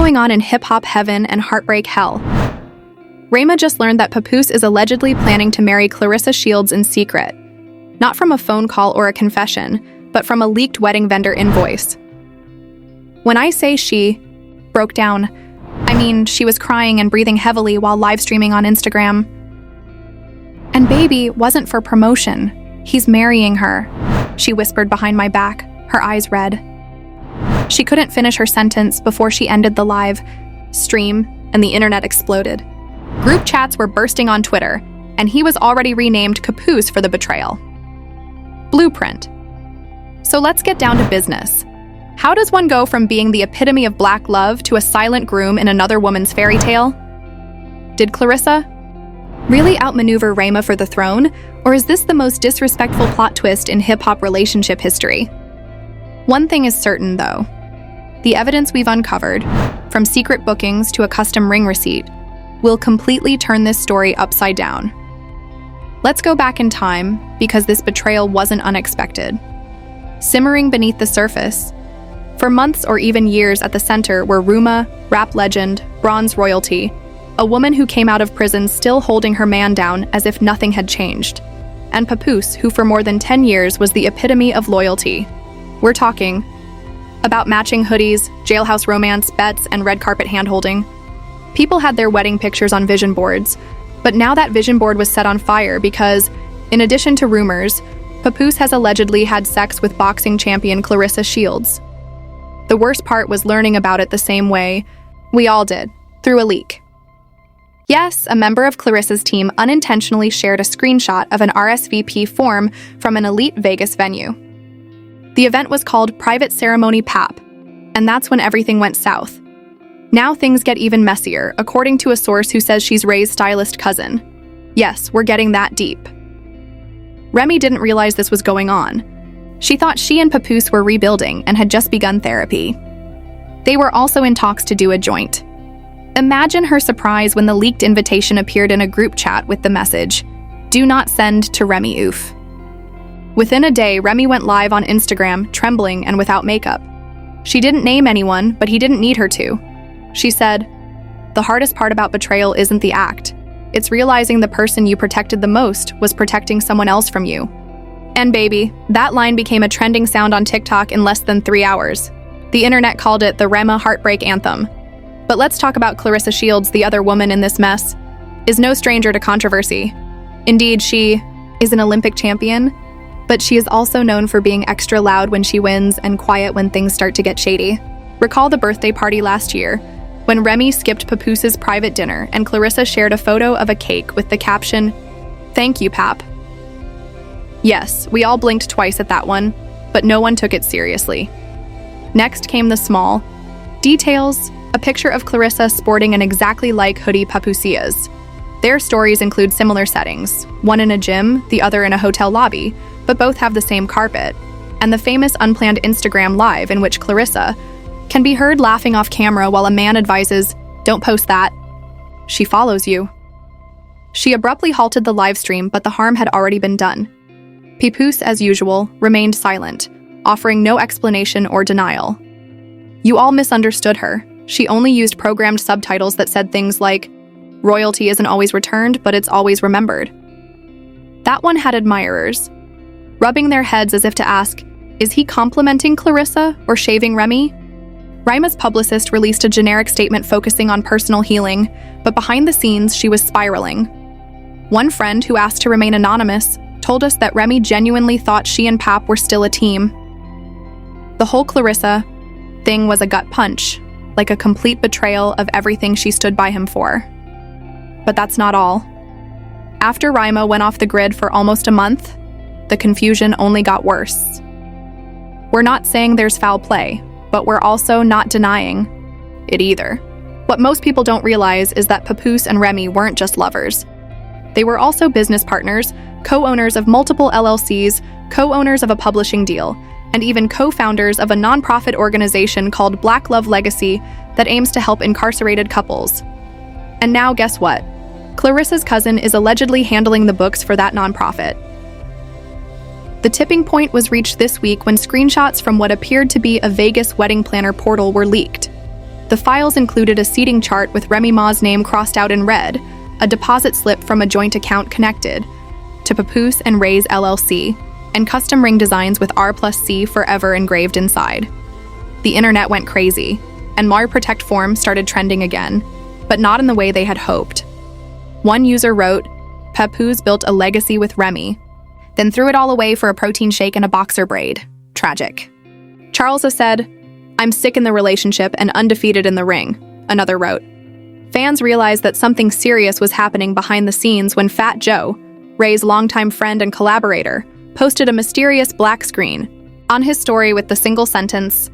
going on in hip-hop heaven and heartbreak hell? Remy just learned that Papoose is allegedly planning to marry Claressa Shields in secret. Not from a phone call or a confession, but from a leaked wedding vendor invoice. When I say she broke down, I mean she was crying and breathing heavily while live streaming on Instagram. And baby wasn't for promotion. He's marrying her, she whispered behind my back, her eyes red. She couldn't finish her sentence before she ended the live stream and the internet exploded. Group chats were bursting on Twitter, and he was already renamed Papoose for the betrayal. Blueprint. So let's get down to business. How does one go from being the epitome of black love to a silent groom in another woman's fairy tale? Did Claressa really outmaneuver Remy for the throne, or is this the most disrespectful plot twist in hip-hop relationship history? One thing is certain, though. The evidence we've uncovered, from secret bookings to a custom ring receipt, will completely turn this story upside down. Let's go back in time, because this betrayal wasn't unexpected. Simmering beneath the surface, for months or even years at the center were Remy, rap legend, bronze royalty, a woman who came out of prison still holding her man down as if nothing had changed, and Papoose, who for more than 10 years was the epitome of loyalty. We're talking about matching hoodies, jailhouse romance, bets, and red carpet handholding. People had their wedding pictures on vision boards, but now that vision board was set on fire because, in addition to rumors, Papoose has allegedly had sex with boxing champion Claressa Shields. The worst part was learning about it the same way we all did, through a leak. Yes, a member of Claressa's team unintentionally shared a screenshot of an RSVP form from an elite Vegas venue. The event was called Private Ceremony Pap, and that's when everything went south. Now things get even messier, according to a source who says she's Ray's stylist cousin. Yes, we're getting that deep. Remy didn't realize this was going on. She thought she and Papoose were rebuilding and had just begun therapy. They were also in talks to do a joint. Imagine her surprise when the leaked invitation appeared in a group chat with the message, "Do not send to Remy oof." Within a day, Remy went live on Instagram, trembling and without makeup. She didn't name anyone, but he didn't need her to. She said, "The hardest part about betrayal isn't the act. It's realizing the person you protected the most was protecting someone else from you." And baby, that line became a trending sound on TikTok in less than 3 hours. The internet called it the Remy heartbreak anthem. But let's talk about Claressa Shields, the other woman in this mess, is no stranger to controversy. Indeed, she is an Olympic champion, but she is also known for being extra loud when she wins and quiet when things start to get shady. Recall the birthday party last year, when Remy skipped Papoose's private dinner and Claressa shared a photo of a cake with the caption, "Thank you, Pap." Yes, we all blinked twice at that one, but no one took it seriously. Next came the small details, a picture of Claressa sporting an exactly like hoodie Papoose's. Their stories include similar settings, one in a gym, the other in a hotel lobby, but both have the same carpet, and the famous unplanned Instagram live in which Claressa can be heard laughing off camera while a man advises, "Don't post that. She follows you." She abruptly halted the live stream, but the harm had already been done. Papoose, as usual, remained silent, offering no explanation or denial. You all misunderstood her. She only used programmed subtitles that said things like, "Royalty isn't always returned, but it's always remembered." That one had admirers, rubbing their heads as if to ask, is he complimenting Claressa or shaving Remy? Remy's publicist released a generic statement focusing on personal healing, but behind the scenes she was spiraling. One friend, who asked to remain anonymous, told us that Remy genuinely thought she and Pap were still a team. The whole Claressa thing was a gut punch, like a complete betrayal of everything she stood by him for. But that's not all. After Remy went off the grid for almost a month, the confusion only got worse. We're not saying there's foul play, but we're also not denying it either. What most people don't realize is that Papoose and Remy weren't just lovers. They were also business partners, co-owners of multiple LLCs, co-owners of a publishing deal, and even co-founders of a nonprofit organization called Black Love Legacy that aims to help incarcerated couples. And now guess what? Claressa's cousin is allegedly handling the books for that nonprofit. The tipping point was reached this week when screenshots from what appeared to be a Vegas wedding planner portal were leaked. The files included a seating chart with Remy Ma's name crossed out in red, a deposit slip from a joint account connected to Papoose and Ray's LLC, and custom ring designs with R+C forever engraved inside. The internet went crazy, and Mar Protect forums started trending again, but not in the way they had hoped. One user wrote, "Papoose built a legacy with Remy, then threw it all away for a protein shake and a boxer braid. Tragic." Charles said, "I'm sick in the relationship and undefeated in the ring," another wrote. Fans realized that something serious was happening behind the scenes when Fat Joe, Ray's longtime friend and collaborator, posted a mysterious black screen on his story with the single sentence,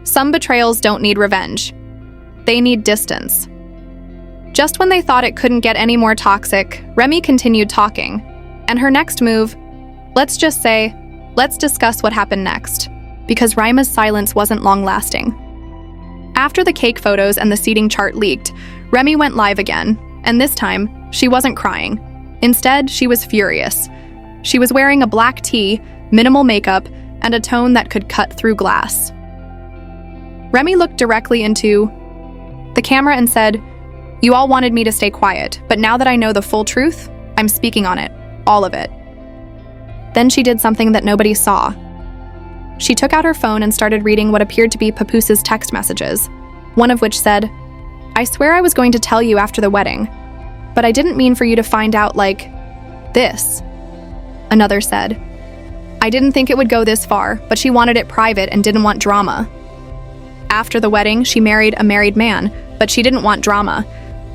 "Some betrayals don't need revenge. They need distance." Just when they thought it couldn't get any more toxic, Remy continued talking, and her next move, let's just say, let's discuss what happened next, because Ryma's silence wasn't long-lasting. After the cake photos and the seating chart leaked, Remy went live again, and this time, she wasn't crying. Instead, she was furious. She was wearing a black tee, minimal makeup, and a tone that could cut through glass. Remy looked directly into the camera and said, "You all wanted me to stay quiet, but now that I know the full truth, I'm speaking on it, all of it." Then she did something that nobody saw. She took out her phone and started reading what appeared to be Papoose's text messages, one of which said, "I swear I was going to tell you after the wedding, but I didn't mean for you to find out like this." Another said, "I didn't think it would go this far, but she wanted it private and didn't want drama. After the wedding, she married a married man, but she didn't want drama.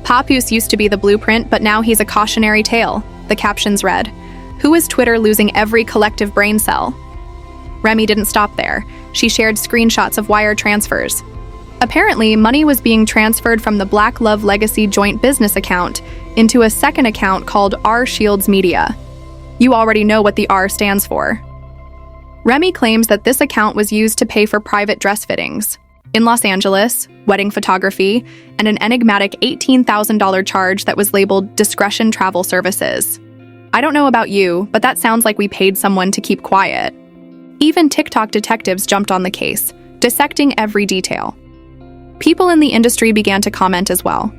Papoose used to be the blueprint, but now he's a cautionary tale," the captions read. "Who is Twitter losing every collective brain cell?" Remy didn't stop there. She shared screenshots of wire transfers. Apparently, money was being transferred from the Black Love Legacy joint business account into a second account called R Shields Media. You already know what the R stands for. Remy claims that this account was used to pay for private dress fittings in Los Angeles, wedding photography, and an enigmatic $18,000 charge that was labeled discretion travel services. I don't know about you, but that sounds like we paid someone to keep quiet. Even TikTok detectives jumped on the case, dissecting every detail. People in the industry began to comment as well.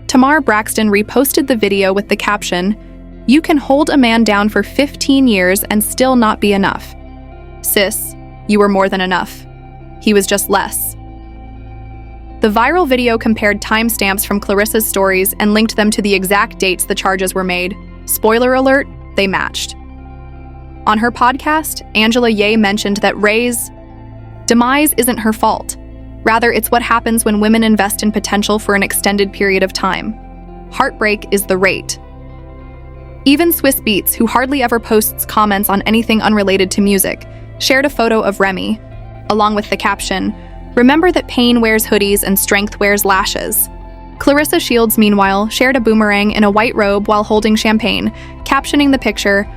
Tamar Braxton reposted the video with the caption, "You can hold a man down for 15 years and still not be enough. Sis, you were more than enough. He was just less." The viral video compared timestamps from Clarissa's stories and linked them to the exact dates the charges were made. Spoiler alert, they matched. On her podcast, Angela Ye mentioned that Ray's demise isn't her fault. Rather, it's what happens when women invest in potential for an extended period of time. Heartbreak is the rate. Even Swiss Beats, who hardly ever posts comments on anything unrelated to music, shared a photo of Remy, along with the caption, "Remember that pain wears hoodies and strength wears lashes." Claressa Shields, meanwhile, shared a boomerang in a white robe while holding champagne, captioning the picture,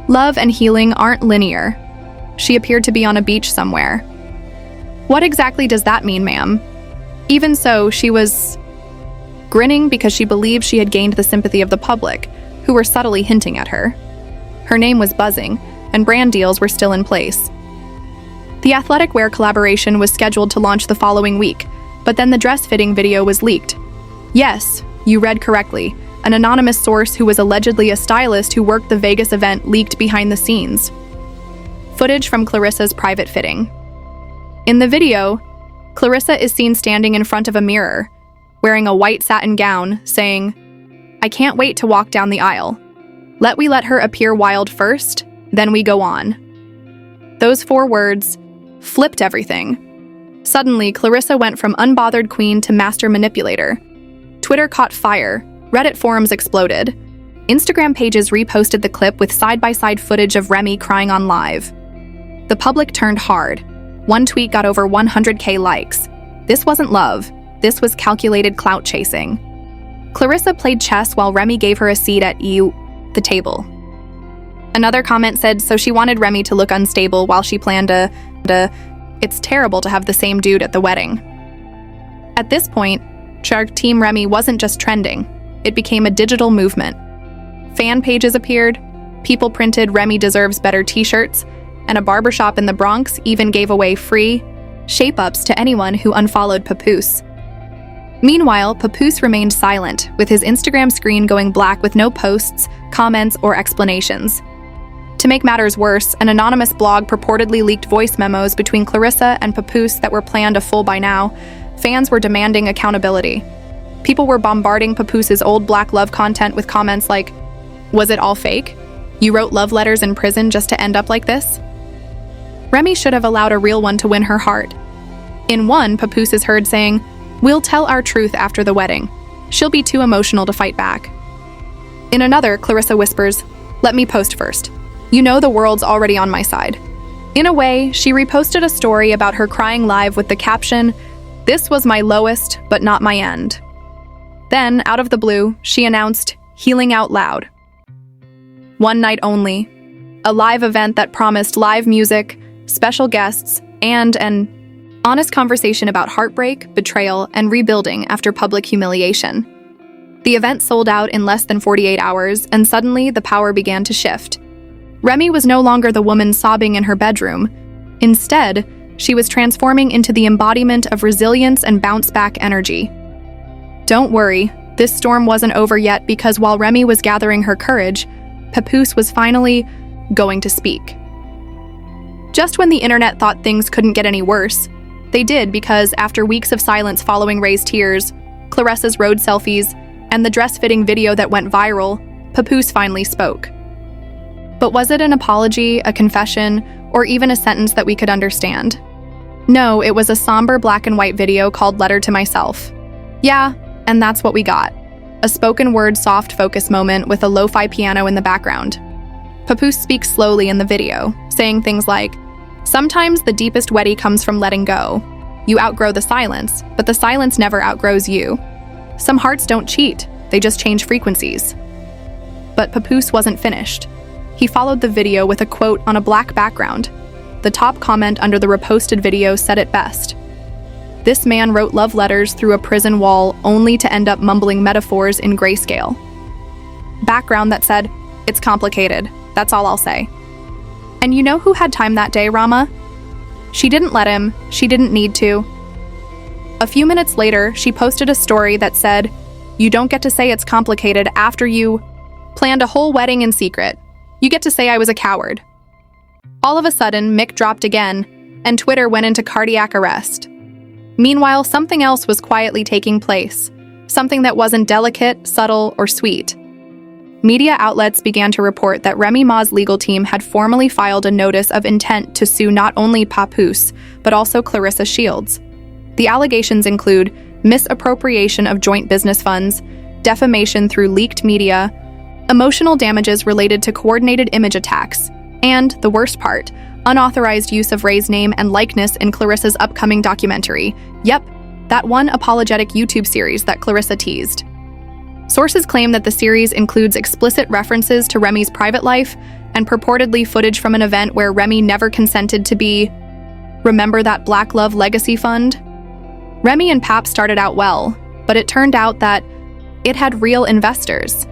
"Love and healing aren't linear." She appeared to be on a beach somewhere. What exactly does that mean, ma'am? Even so, she was grinning because she believed she had gained the sympathy of the public, who were subtly hinting at her. Her name was buzzing, and brand deals were still in place. The athletic wear collaboration was scheduled to launch the following week, but then the dress fitting video was leaked. Yes, you read correctly. An anonymous source who was allegedly a stylist who worked the Vegas event leaked behind the scenes. Footage from Clarissa's private fitting. In the video, Claressa is seen standing in front of a mirror, wearing a white satin gown, saying, "I can't wait to walk down the aisle. We let her appear wild first, then we go on." Those 4 words flipped everything. Suddenly, Claressa went from unbothered queen to master manipulator. Twitter caught fire. Reddit forums exploded. Instagram pages reposted the clip with side-by-side footage of Remy crying on live. The public turned hard. One tweet got over 100K likes. This wasn't love. This was calculated clout chasing. Claressa played chess while Remy gave her a seat at the table. Another comment said, so she wanted Remy to look unstable while she planned it's terrible to have the same dude at the wedding. At this point, Team Remy wasn't just trending. It became a digital movement. Fan pages appeared, people printed "Remy deserves better" t-shirts, and a barbershop in the Bronx even gave away free shape-ups to anyone who unfollowed Papoose. Meanwhile, Papoose remained silent, with his Instagram screen going black with no posts, comments, or explanations. To make matters worse, an anonymous blog purportedly leaked voice memos between Claressa and Papoose that were planned a full by now. Fans were demanding accountability. People were bombarding Papoose's old black love content with comments like, "Was it all fake? You wrote love letters in prison just to end up like this?" Remy should have allowed a real one to win her heart. In one, Papoose is heard saying, "We'll tell our truth after the wedding. She'll be too emotional to fight back." In another, Claressa whispers, "Let me post first. You know the world's already on my side." In a way, she reposted a story about her crying live with the caption, "This was my lowest, but not my end." Then, out of the blue, she announced, "Healing Out Loud." One night only. A live event that promised live music, special guests, and an honest conversation about heartbreak, betrayal, and rebuilding after public humiliation. The event sold out in less than 48 hours, and suddenly the power began to shift. Remy was no longer the woman sobbing in her bedroom. Instead, she was transforming into the embodiment of resilience and bounce-back energy. Don't worry, this storm wasn't over yet, because while Remy was gathering her courage, Papoose was finally going to speak. Just when the internet thought things couldn't get any worse, they did, because after weeks of silence following Ray's tears, Claressa's road selfies, and the dress-fitting video that went viral, Papoose finally spoke. But was it an apology, a confession, or even a sentence that we could understand? No, it was a somber black and white video called "Letter to Myself." Yeah, and that's what we got. A spoken word soft focus moment with a lo-fi piano in the background. Papoose speaks slowly in the video, saying things like, "Sometimes the deepest wedding comes from letting go. You outgrow the silence, but the silence never outgrows you. Some hearts don't cheat, they just change frequencies." But Papoose wasn't finished. He followed the video with a quote on a black background. The top comment under the reposted video said it best. "This man wrote love letters through a prison wall only to end up mumbling metaphors in grayscale." Background that said, "It's complicated, that's all I'll say." And you know who had time that day, Rama? She didn't let him, she didn't need to. A few minutes later, she posted a story that said, "You don't get to say it's complicated after you planned a whole wedding in secret. You get to say I was a coward." All of a sudden, Mick dropped again, and Twitter went into cardiac arrest. Meanwhile, something else was quietly taking place, something that wasn't delicate, subtle, or sweet. Media outlets began to report that Remy Ma's legal team had formally filed a notice of intent to sue not only Papoose, but also Claressa Shields. The allegations include misappropriation of joint business funds, defamation through leaked media, emotional damages related to coordinated image attacks, and, the worst part, unauthorized use of Ray's name and likeness in Claressa's upcoming documentary. Yep, that one apologetic YouTube series that Claressa teased. Sources claim that the series includes explicit references to Remy's private life and purportedly footage from an event where Remy never consented to be, remember that Black Love Legacy Fund? Remy and Pap started out well, but it turned out that it had real investors.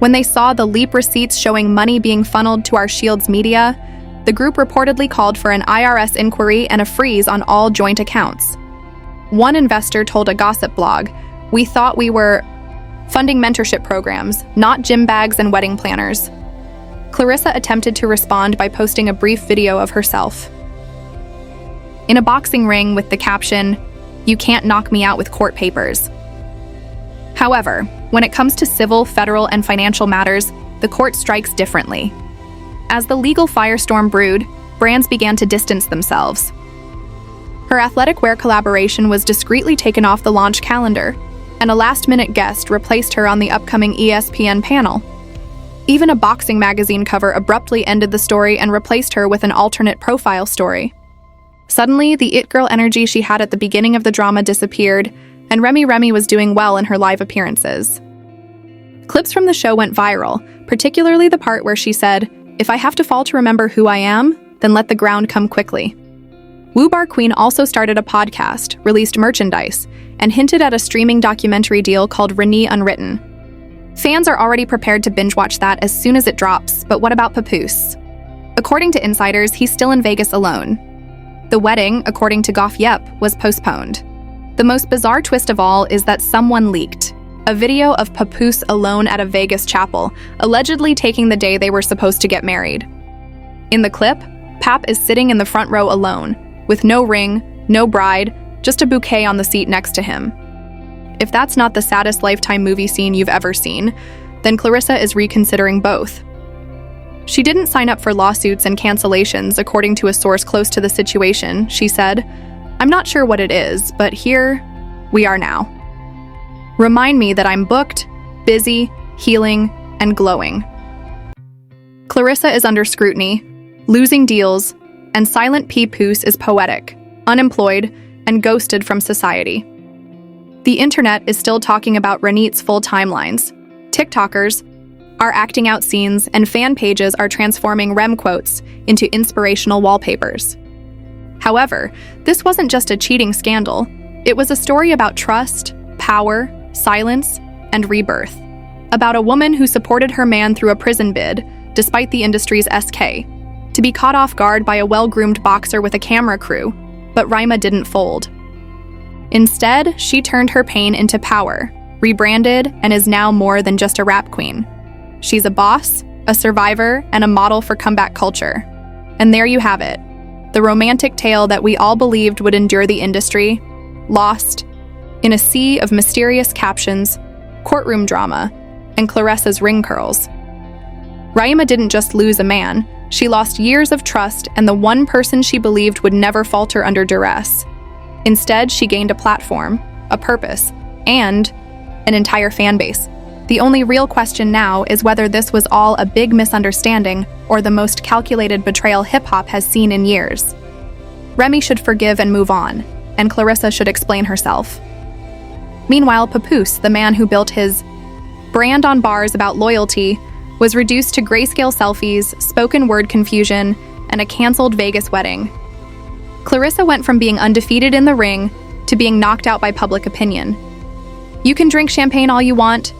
When they saw the leap receipts showing money being funneled to our Shields media, the group reportedly called for an IRS inquiry and a freeze on all joint accounts. One investor told a gossip blog, "We thought we were funding mentorship programs, not gym bags and wedding planners." Claressa attempted to respond by posting a brief video of herself in a boxing ring with the caption, "You can't knock me out with court papers." However, when it comes to civil, federal, and financial matters, the court strikes differently. As the legal firestorm brewed, brands began to distance themselves. Her athletic wear collaboration was discreetly taken off the launch calendar, and a last-minute guest replaced her on the upcoming ESPN panel. Even a boxing magazine cover abruptly ended the story and replaced her with an alternate profile story. Suddenly, the it-girl energy she had at the beginning of the drama disappeared, and Remy was doing well in her live appearances. Clips from the show went viral, particularly the part where she said, "If I have to fall to remember who I am, then let the ground come quickly." Woo Bar Queen also started a podcast, released merchandise, and hinted at a streaming documentary deal called Remy Unwritten. Fans are already prepared to binge-watch that as soon as it drops, but what about Papoose? According to insiders, he's still in Vegas alone. The wedding, according to Goff Yep, was postponed. The most bizarre twist of all is that someone leaked a video of Papoose alone at a Vegas chapel, allegedly taking the day they were supposed to get married. In the clip, Pap is sitting in the front row alone, with no ring, no bride, just a bouquet on the seat next to him. If that's not the saddest Lifetime movie scene you've ever seen, then Claressa is reconsidering both. She didn't sign up for lawsuits and cancellations, according to a source close to the situation. She said, "I'm not sure what it is, but here we are now. Remind me that I'm booked, busy, healing, and glowing." Claressa is under scrutiny, losing deals, and silent Papoose is poetic, unemployed, and ghosted from society. The internet is still talking about Renite's full timelines. TikTokers are acting out scenes, and fan pages are transforming Rem quotes into inspirational wallpapers. However, this wasn't just a cheating scandal. It was a story about trust, power, silence, and rebirth. About a woman who supported her man through a prison bid, despite the industry's SK, to be caught off guard by a well-groomed boxer with a camera crew, but Remy didn't fold. Instead, she turned her pain into power, rebranded, and is now more than just a rap queen. She's a boss, a survivor, and a model for comeback culture. And there you have it, the romantic tale that we all believed would endure the industry, lost in a sea of mysterious captions, courtroom drama, and Claressa's ring curls. Remy didn't just lose a man, she lost years of trust and the one person she believed would never falter under duress. Instead, she gained a platform, a purpose, and an entire fan base. The only real question now is whether this was all a big misunderstanding or the most calculated betrayal hip-hop has seen in years. Remy should forgive and move on, and Claressa should explain herself. Meanwhile, Papoose, the man who built his brand on bars about loyalty, was reduced to grayscale selfies, spoken word confusion, and a canceled Vegas wedding. Claressa went from being undefeated in the ring to being knocked out by public opinion. You can drink champagne all you want,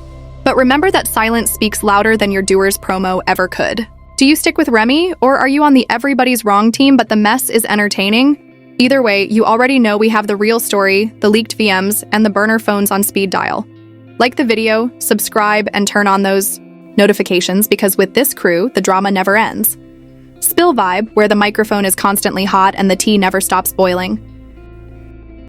but remember that silence speaks louder than your doer's promo ever could. Do you stick with Remy, or are you on the everybody's wrong team but the mess is entertaining? Either way, you already know we have the real story, the leaked VMs, and the burner phones on speed dial. Like the video, subscribe, and turn on those notifications because with this crew, the drama never ends. Spill Vibe, where the microphone is constantly hot and the tea never stops boiling.